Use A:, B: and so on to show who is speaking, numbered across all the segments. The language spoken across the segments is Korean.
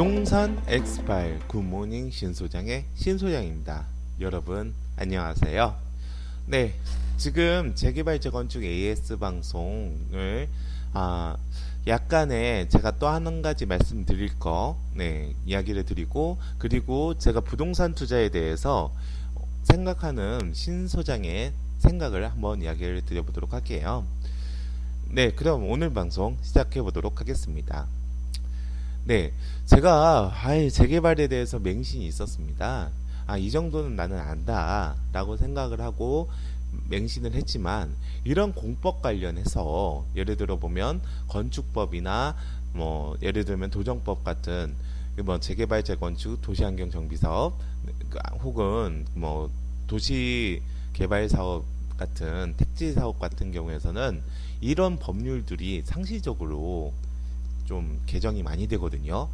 A: 부동산 엑스파일 굿모닝 신소장의 신소장입니다. 여러분 안녕하세요. 네, 지금 재개발 재건축 AS 방송을 약간의 제가 또 한 가지 말씀드릴 거 이야기를 드리고, 그리고 제가 부동산 투자에 대해서 생각하는 신소장의 생각을 한번 이야기를 드려보도록 할게요. 네, 그럼 오늘 방송 시작해 보도록 하겠습니다. 네, 제가 재개발에 대해서 맹신이 있었습니다. 이 정도는 나는 안다 라고 생각을 하고 맹신을 했지만, 이런 공법 관련해서 예를 들어 보면 건축법이나 예를 들면 도정법 같은 재개발 재건축 도시환경 정비사업 혹은 도시개발사업 같은 택지사업 같은 경우에서는 이런 법률들이 상시적으로 좀 개정이 많이 되거든요.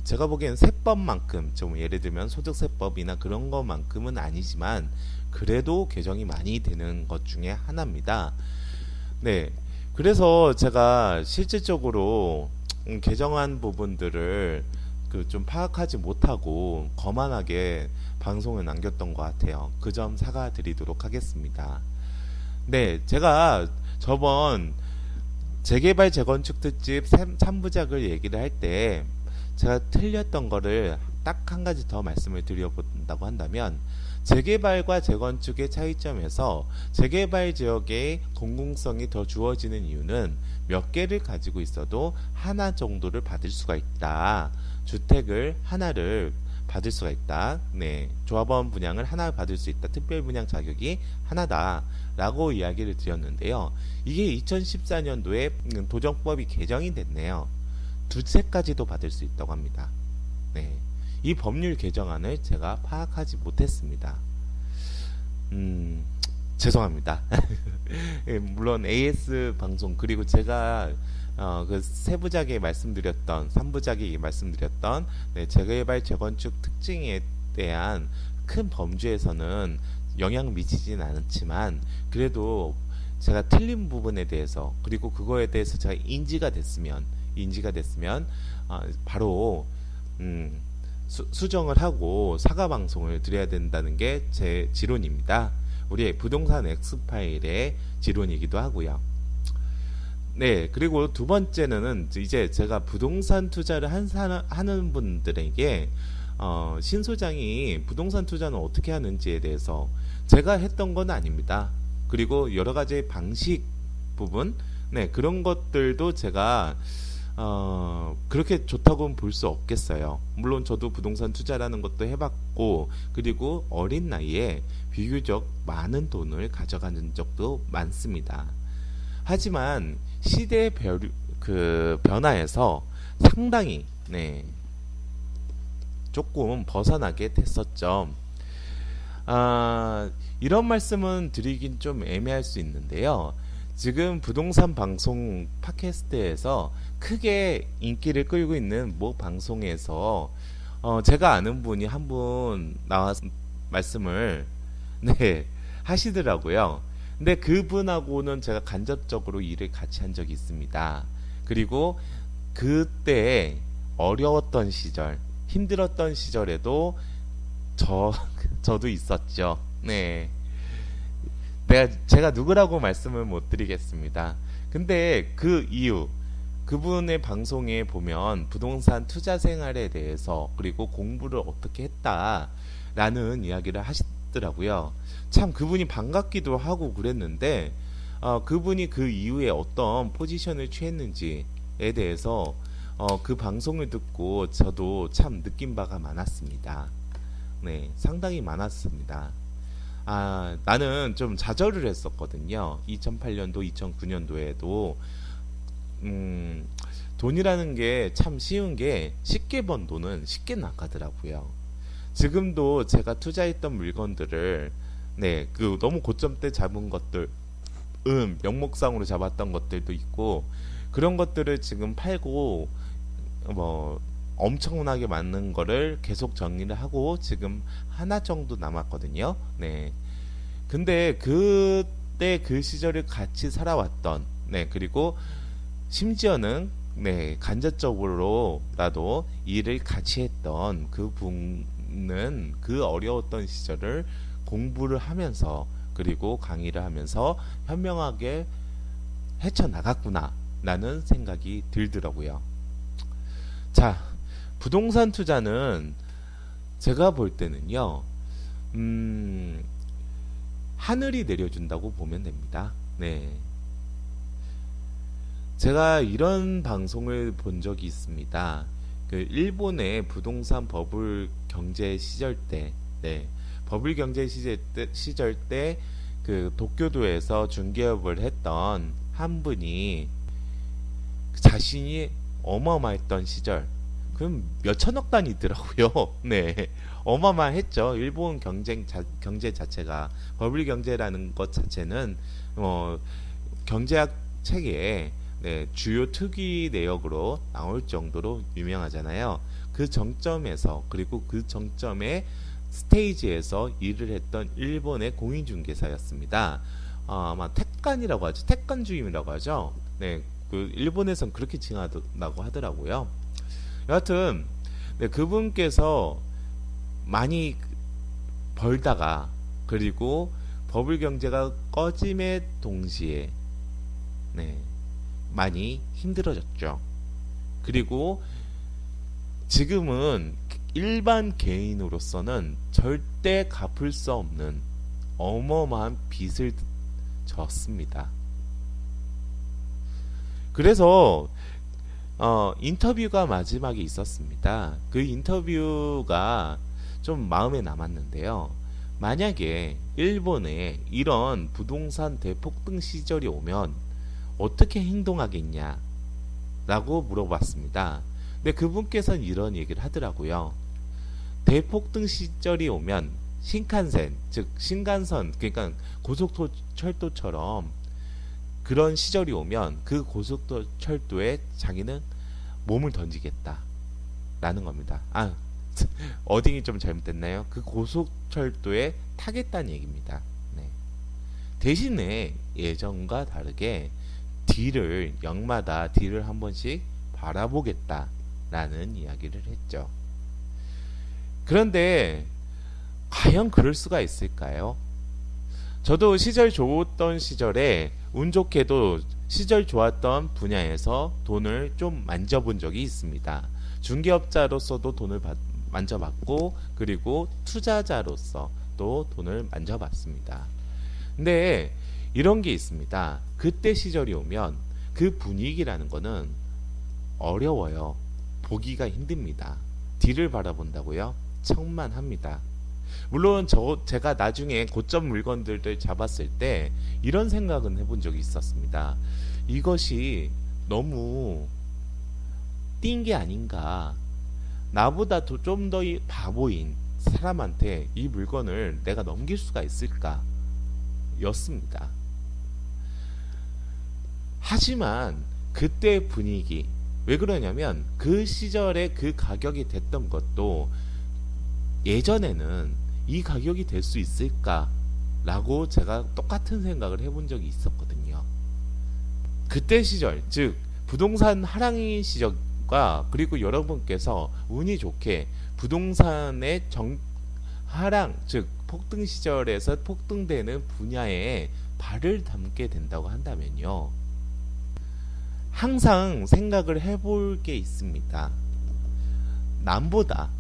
A: 제가 보기엔 세법만큼, 좀 예를 들면 소득세법이나 그런 것만큼은 아니지만 그래도 개정이 많이 되는 것 중에 하나입니다. 네, 그래서 제가 실질적으로 개정한 부분들을 좀 파악하지 못하고 거만하게 방송을 남겼던 것 같아요. 그 점 사과드리도록 하겠습니다. 네, 제가 저번 재개발 재건축 특집 3부작을 얘기를 할 때 제가 틀렸던 거를 딱 한 가지 더 말씀을 드려본다고 한다면, 재개발과 재건축의 차이점에서 재개발 지역의 공공성이 더 주어지는 이유는 몇 개를 가지고 있어도 하나 정도를 받을 수가 있다. 주택을 하나를 받을 수가 있다. 네, 조합원 분양을 하나 받을 수 있다. 특별 분양 자격이 하나다 라고 이야기를 드렸는데요. 이게 2014년도에 도정법이 개정이 됐네요. 두 채까지도 받을 수 있다고 합니다. 네, 이 법률 개정안을 제가 파악하지 못했습니다. 죄송합니다. 물론 AS 방송, 그리고 제가 그 세부작에 말씀드렸던, 3부작에 말씀드렸던 재개발 재건축 특징에 대한 큰 범주에서는 영향 미치진 않았지만, 그래도 제가 틀린 부분에 대해서, 그리고 그거에 대해서 제가 인지가 됐으면 바로 수정을 하고 사과 방송을 드려야 된다는 게 제 지론입니다. 우리 부동산 엑스파일의 지론이기도 하고요. 네, 그리고 두 번째는 이제 제가 부동산 투자를 하는 분들에게 신소장이 부동산 투자는 어떻게 하는지에 대해서 제가 했던 건 아닙니다. 그리고 여러 가지 방식 부분, 그런 것들도 제가 그렇게 좋다고는 볼 수 없겠어요. 물론 저도 부동산 투자라는 것도 해봤고, 그리고 어린 나이에 비교적 많은 돈을 가져가는 적도 많습니다. 하지만 시대의 변화에서 상당히 조금 벗어나게 됐었죠. 이런 말씀은 드리긴 좀 애매할 수 있는데요. 지금 부동산 방송 팟캐스트에서 크게 인기를 끌고 있는 모 방송에서 제가 아는 분이 한 분 나와서 말씀을 하시더라고요. 근데 그분하고는 제가 간접적으로 일을 같이 한 적이 있습니다. 그리고 그때 어려웠던 시절, 힘들었던 시절에도 저도 있었죠. 네. 제가 누구라고 말씀을 못 드리겠습니다. 근데 그 이유, 그분의 방송에 보면 부동산 투자 생활에 대해서, 그리고 공부를 어떻게 했다라는 이야기를 하시더라고요. 참 그분이 반갑기도 하고 그랬는데, 그분이 그 이후에 어떤 포지션을 취했는지에 대해서 그 방송을 듣고 저도 참 느낀 바가 많았습니다. 네, 상당히 많았습니다. 나는 좀 좌절을 했었거든요. 2008년도, 2009년도에도 돈이라는 게 참 쉬운 게, 쉽게 번 돈은 쉽게 나가더라고요. 지금도 제가 투자했던 물건들을 너무 고점대 잡은 것들, 명목상으로 잡았던 것들도 있고, 그런 것들을 지금 팔고 엄청나게 많은 거를 계속 정리를 하고 지금 하나 정도 남았거든요. 근데 그때 그 시절을 같이 살아왔던, 그리고 심지어는 네, 간접적으로라도 일을 같이 했던 그 분은 그 어려웠던 시절을 공부를 하면서 그리고 강의를 하면서 현명하게 헤쳐나갔구나 라는 생각이 들더라고요. 자, 부동산 투자는 제가 볼 때는요, 하늘이 내려준다고 보면 됩니다. 네. 제가 이런 방송을 본 적이 있습니다. 그 일본의 부동산 버블 경제 시절 때, 네. 버블 경제 시절 때 그 도쿄도에서 중개업을 했던 한 분이 자신이 어마어마했던 시절, 그럼 몇천억 단위더라고요. 네, 어마어마했죠. 일본 경제 자체가 버블 경제라는 것 자체는 경제학 책에 네, 주요 특위 내역으로 나올 정도로 유명하잖아요. 그 정점에서 그리고 그 정점의 스테이지에서 일을 했던 일본의 공인중개사였습니다. 아마 택간이라고 하죠. 택간주임이라고 하죠. 네, 그 일본에선 그렇게 칭한다고 하더라고요. 여하튼 네, 그분께서 많이 벌다가 그리고 버블 경제가 꺼짐의 동시에 네, 많이 힘들어졌죠. 그리고 지금은 일반 개인으로서는 절대 갚을 수 없는 어마어마한 빚을 졌습니다. 그래서 인터뷰가 마지막에 있었습니다. 그 인터뷰가 좀 마음에 남았는데요. 만약에 일본에 이런 부동산 대폭등 시절이 오면 어떻게 행동하겠냐 라고 물어봤습니다. 근데 그분께서는 이런 얘기를 하더라고요. 대폭등 시절이 오면 신칸센, 즉 신간선, 그러니까 고속철도처럼 그런 시절이 오면 그 고속철도에 자기는 몸을 던지겠다 라는 겁니다. 어딩이 좀 잘못됐나요? 그 고속철도에 타겠다는 얘기입니다. 네. 대신에 예전과 다르게 역마다 딜을 한 번씩 바라보겠다 라는 이야기를 했죠. 그런데 과연 그럴 수가 있을까요? 저도 시절 좋았던 시절에 운 좋게도 시절 좋았던 분야에서 돈을 좀 만져본 적이 있습니다. 중개업자로서도 돈을 만져봤고 그리고 투자자로서도 돈을 만져봤습니다. 근데 이런 게 있습니다. 그때 시절이 오면 그 분위기라는 거는 어려워요. 보기가 힘듭니다. 뒤를 바라본다고요? 천만합니다. 물론 제가 나중에 고점 물건들을 잡았을 때 이런 생각은 해본 적이 있었습니다. 이것이 너무 띈 게 아닌가. 나보다 좀 더 바보인 사람한테 이 물건을 내가 넘길 수가 있을까? 였습니다. 하지만 그때 분위기, 왜 그러냐면 그 시절에 그 가격이 됐던 것도 예전에는 이 가격이 될 수 있을까? 라고 제가 똑같은 생각을 해본 적이 있었거든요. 그때 시절, 즉 부동산 하락의 시절과 그리고 여러분께서 운이 좋게 부동산의 하락, 즉 폭등 시절에서 폭등되는 분야에 발을 담게 된다고 한다면요. 항상 생각을 해볼 게 있습니다. 남보다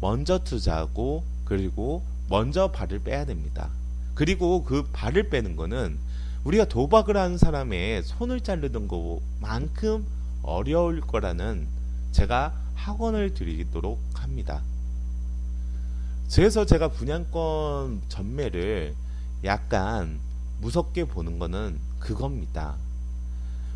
A: 먼저 투자하고 그리고 먼저 발을 빼야 됩니다. 그리고 그 발을 빼는 거는 우리가 도박을 하는 사람의 손을 자르는 것만큼 어려울 거라는 제가 학원을 드리도록 합니다. 그래서 제가 분양권 전매를 약간 무섭게 보는 거는 그겁니다.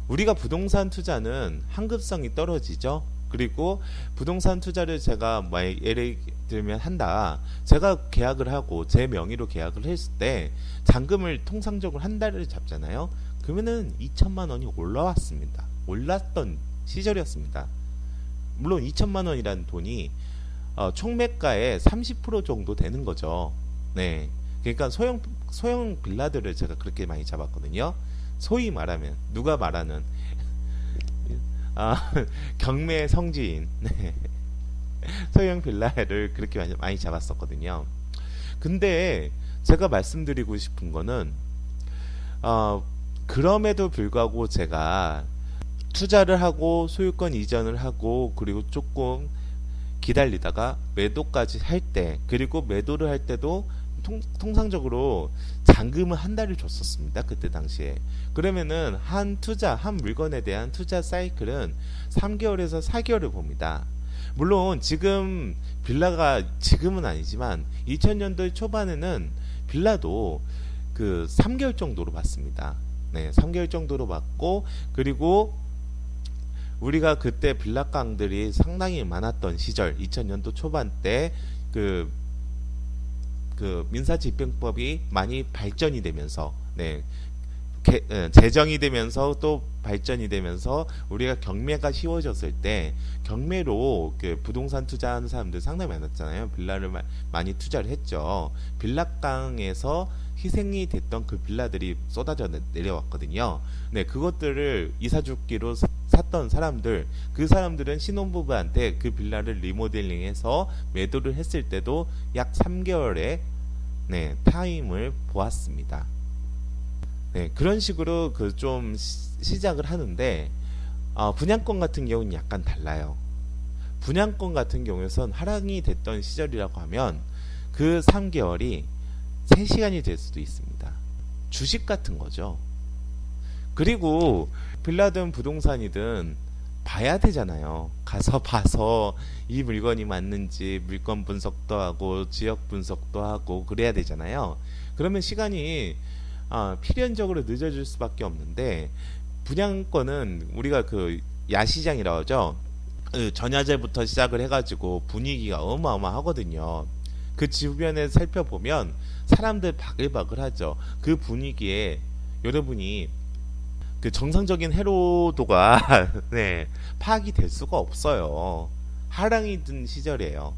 A: 우리가 부동산 투자는 환급성이 떨어지죠. 그리고 부동산 투자를 제가 예를 들면 한다. 제가 계약을 하고 제 명의로 계약을 했을 때 잔금을 통상적으로 한 달을 잡잖아요. 그러면은 2천만 원이 올라왔습니다. 올랐던 시절이었습니다. 물론 2천만 원이라는 돈이 총매가의 30% 정도 되는 거죠. 네. 그러니까 소형 빌라들을 제가 그렇게 많이 잡았거든요. 소위 말하면 누가 말하는 아, 경매 성지인 네. 소형 빌라를 그렇게 많이 잡았었거든요. 근데 제가 말씀드리고 싶은 거는 어, 그럼에도 불구하고 제가 투자를 하고 소유권 이전을 하고 그리고 조금 기다리다가 매도까지 할 때, 그리고 매도를 할 때도 통상적으로 잔금은 한 달을 줬었습니다. 그때 당시에. 그러면은 한 물건에 대한 투자 사이클은 3개월에서 4개월을 봅니다. 물론 지금 빌라가 지금은 아니지만 2000년도 초반에는 빌라도 그 3개월 정도로 받습니다. 네, 3개월 정도로 받고, 그리고 우리가 그때 빌라깡들이 상당히 많았던 시절 2000년도 초반 때 그 민사집행법이 많이 발전이 되면서 제정이 되면서 또 발전이 되면서 우리가 경매가 쉬워졌을 때 경매로 그 부동산 투자하는 사람들 상당히 많았잖아요. 빌라를 많이 투자를 했죠. 빌라깡에서 희생이 됐던 그 빌라들이 쏟아져 내려왔거든요. 네, 그것들을 이사주기로 샀던 사람들, 그 사람들은 신혼부부한테 그 빌라를 리모델링해서 매도를 했을 때도 약 3개월의 타임을 보았습니다. 네, 그런 식으로 그 좀 시작을 하는데 분양권 같은 경우는 약간 달라요. 분양권 같은 경우에선 하락이 됐던 시절이라고 하면 그 3개월이 3시간이 될 수도 있습니다. 주식 같은 거죠. 그리고 빌라든 부동산이든 봐야 되잖아요. 가서 봐서 이 물건이 맞는지 물건 분석도 하고 지역 분석도 하고 그래야 되잖아요. 그러면 시간이 필연적으로 늦어질 수밖에 없는데, 분양권은 우리가 그 야시장이라고 하죠. 전야제부터 시작을 해가지고 분위기가 어마어마하거든요. 그 주변에 살펴보면 사람들 바글바글 하죠. 그 분위기에 여러분이 그 정상적인 해로도가 파악이 될 수가 없어요. 하랑이 든 시절이에요.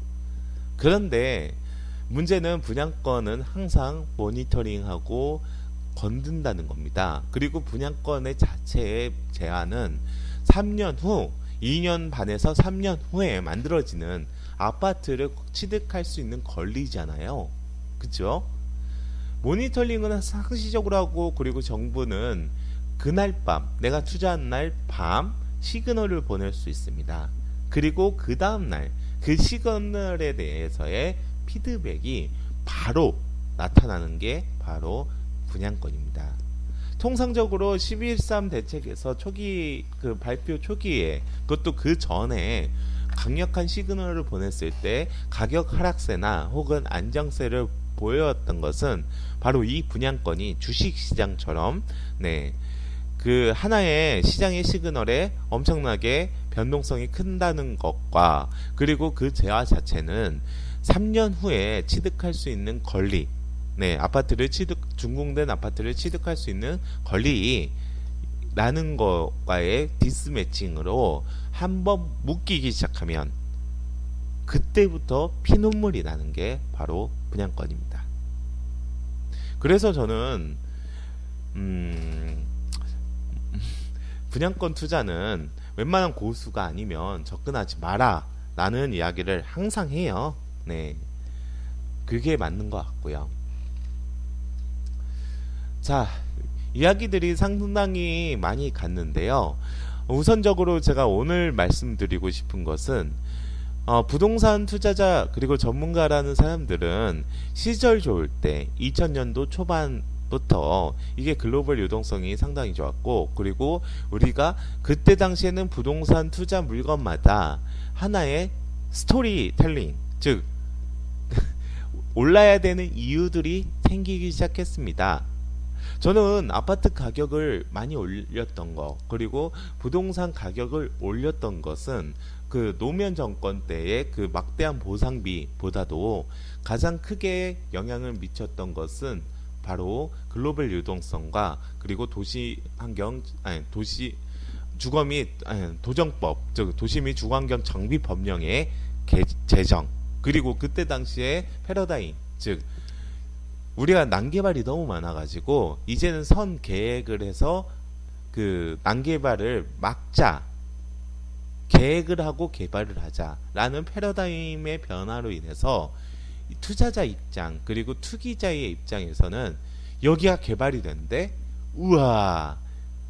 A: 그런데 문제는 분양권은 항상 모니터링하고 건든다는 겁니다. 그리고 분양권의 자체의 제한은 3년 후, 2년 반에서 3년 후에 만들어지는 아파트를 취득할 수 있는 권리잖아요. 그죠? 모니터링은 상시적으로 하고, 그리고 정부는 그날 밤, 내가 투자한 날 밤 시그널을 보낼 수 있습니다. 그리고 그 다음날 그 시그널에 대해서의 피드백이 바로 나타나는 게 바로 분양권입니다. 통상적으로 11.3 대책에서 초기 그 발표 초기에, 그것도 그 전에 강력한 시그널을 보냈을 때 가격 하락세나 혹은 안정세를 보여왔던 것은 바로 이 분양권이 주식시장처럼 그 하나의 시장의 시그널에 엄청나게 변동성이 큰다는 것과, 그리고 그 재화 자체는 3년 후에 취득할 수 있는 권리, 준공된 아파트를 취득할 수 있는 권리라는 것과의 디스매칭으로 한번 묶이기 시작하면 그때부터 피눈물이 나는 게 바로 분양권입니다. 그래서 저는 분양권 투자는 웬만한 고수가 아니면 접근하지 마라 라는 이야기를 항상 해요. 그게 맞는 것 같고요. 자, 이야기들이 상당히 많이 갔는데요. 우선적으로 제가 오늘 말씀드리고 싶은 것은 부동산 투자자 그리고 전문가라는 사람들은 시절 좋을 때 2000년도 초반부터 이게 글로벌 유동성이 상당히 좋았고, 그리고 우리가 그때 당시에는 부동산 투자 물건마다 하나의 스토리텔링, 즉 올라야 되는 이유들이 생기기 시작했습니다. 저는 아파트 가격을 많이 올렸던 거, 그리고 부동산 가격을 올렸던 것은 그 노무현 정권 때의 그 막대한 보상비보다도 가장 크게 영향을 미쳤던 것은 바로 글로벌 유동성과, 그리고 주거 및 도정법, 즉 도시 및 주거환경 정비 법령의 제정, 그리고 그때 당시에 패러다임, 즉 우리가 난개발이 너무 많아가지고 이제는 선 계획을 해서 그 난개발을 막자 계획을 하고 개발을 하자라는 패러다임의 변화로 인해서 투자자 입장 그리고 투기자의 입장에서는 여기가 개발이 되는데 우와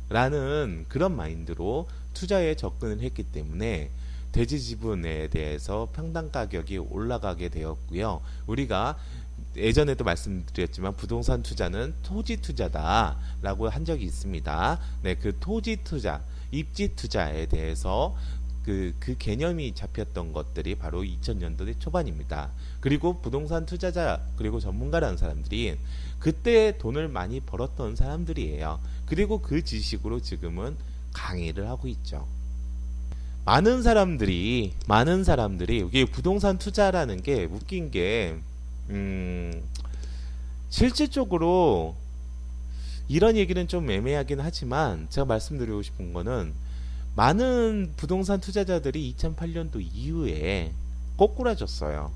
A: 라는 그런 마인드로 투자에 접근을 했기 때문에 대지 지분에 대해서 평당 가격이 올라가게 되었고요. 우리가 예전에도 말씀드렸지만 부동산 투자는 토지 투자다라고 한 적이 있습니다. 네, 그 토지 투자, 입지 투자에 대해서 그 개념이 잡혔던 것들이 바로 2000년대 초반입니다. 그리고 부동산 투자자 그리고 전문가라는 사람들이 그때 돈을 많이 벌었던 사람들이에요. 그리고 그 지식으로 지금은 강의를 하고 있죠. 많은 사람들이 이게 부동산 투자라는 게 웃긴 게 실질적으로 이런 얘기는 좀 애매하긴 하지만 제가 말씀드리고 싶은 거는 많은 부동산 투자자들이 2008년도 이후에 꼬꾸라졌어요.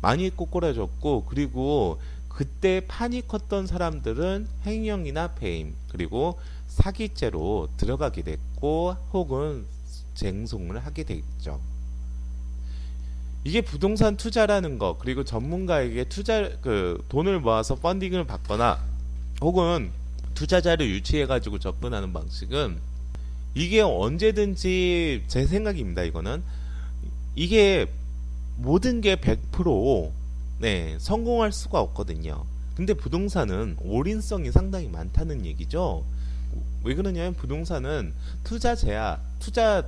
A: 많이 꼬꾸라졌고 그리고 그때 판이 컸던 사람들은 횡령이나 배임 그리고 사기죄로 들어가게 됐고 혹은 쟁송을 하게 됐죠. 이게 부동산 투자라는 거 그리고 전문가에게 돈을 모아서 펀딩을 받거나 혹은 투자자를 유치해 가지고 접근하는 방식은 이게 언제든지 제 생각입니다. 이거는 이게 모든 게 100% 성공할 수가 없거든요. 근데 부동산은 올인성이 상당히 많다는 얘기죠. 왜 그러냐면 부동산은 투자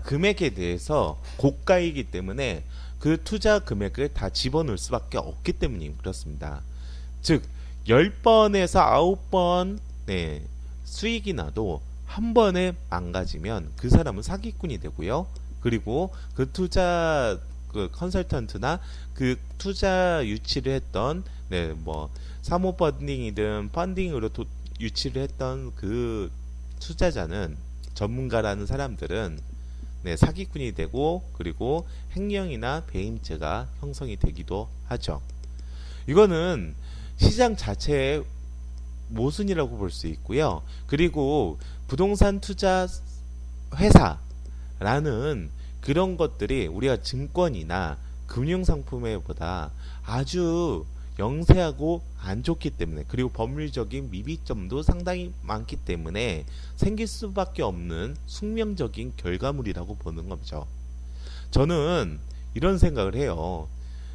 A: 금액에 대해서 고가이기 때문에 그 투자 금액을 다 집어넣을 수밖에 없기 때문에 그렇습니다. 즉 10번에서 9번 수익이 나도 한 번에 망가지면 그 사람은 사기꾼이 되고요. 그리고 그 투자 컨설턴트나 그 투자 유치를 했던 사모 펀딩이든 펀딩으로 유치를 했던 그 투자자는 전문가라는 사람들은 사기꾼이 되고 그리고 횡령이나 배임죄가 형성이 되기도 하죠. 이거는 시장 자체의 모순이라고 볼 수 있고요. 그리고 부동산 투자 회사라는 그런 것들이 우리가 증권이나 금융상품에보다 아주 영세하고 안 좋기 때문에 그리고 법률적인 미비점도 상당히 많기 때문에 생길 수밖에 없는 숙명적인 결과물이라고 보는 거죠. 저는 이런 생각을 해요.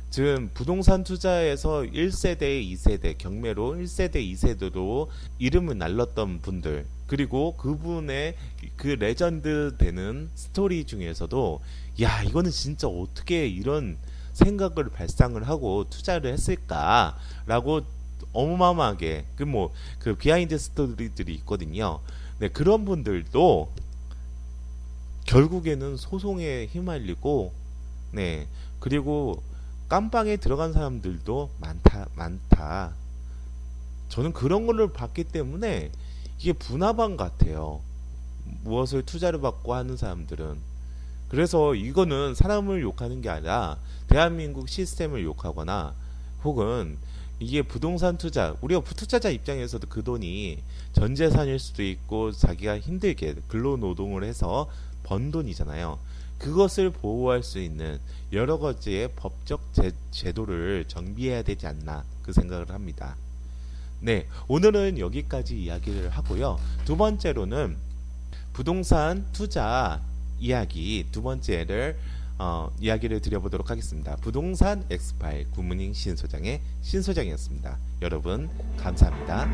A: 지금 부동산 투자에서 1세대, 2세대 경매로 1세대, 2세대로 이름을 날렸던 분들 그리고 그분의 그 레전드 되는 스토리 중에서도 야 이거는 진짜 어떻게 이런 생각을 발상을 하고 투자를 했을까라고 어마어마하게 그 비하인드 스토리들이 있거든요. 네, 그런 분들도 결국에는 소송에 휘말리고 그리고 깜빵에 들어간 사람들도 많다. 저는 그런 거를 봤기 때문에 이게 분화방 같아요. 무엇을 투자를 받고 하는 사람들은. 그래서 이거는 사람을 욕하는 게 아니라 대한민국 시스템을 욕하거나 혹은 이게 부동산 투자, 우리가 투자자 입장에서도 그 돈이 전 재산일 수도 있고 자기가 힘들게 근로노동을 해서 번 돈이잖아요. 그것을 보호할 수 있는 여러 가지의 법적 제도를 정비해야 되지 않나 그 생각을 합니다. 네, 오늘은 여기까지 이야기를 하고요. 두 번째로는 부동산 투자 이야기 두 번째를 이야기를 드려보도록 하겠습니다. 부동산 엑스파일 굿모닝 신소장의 신소장이었습니다. 여러분 감사합니다.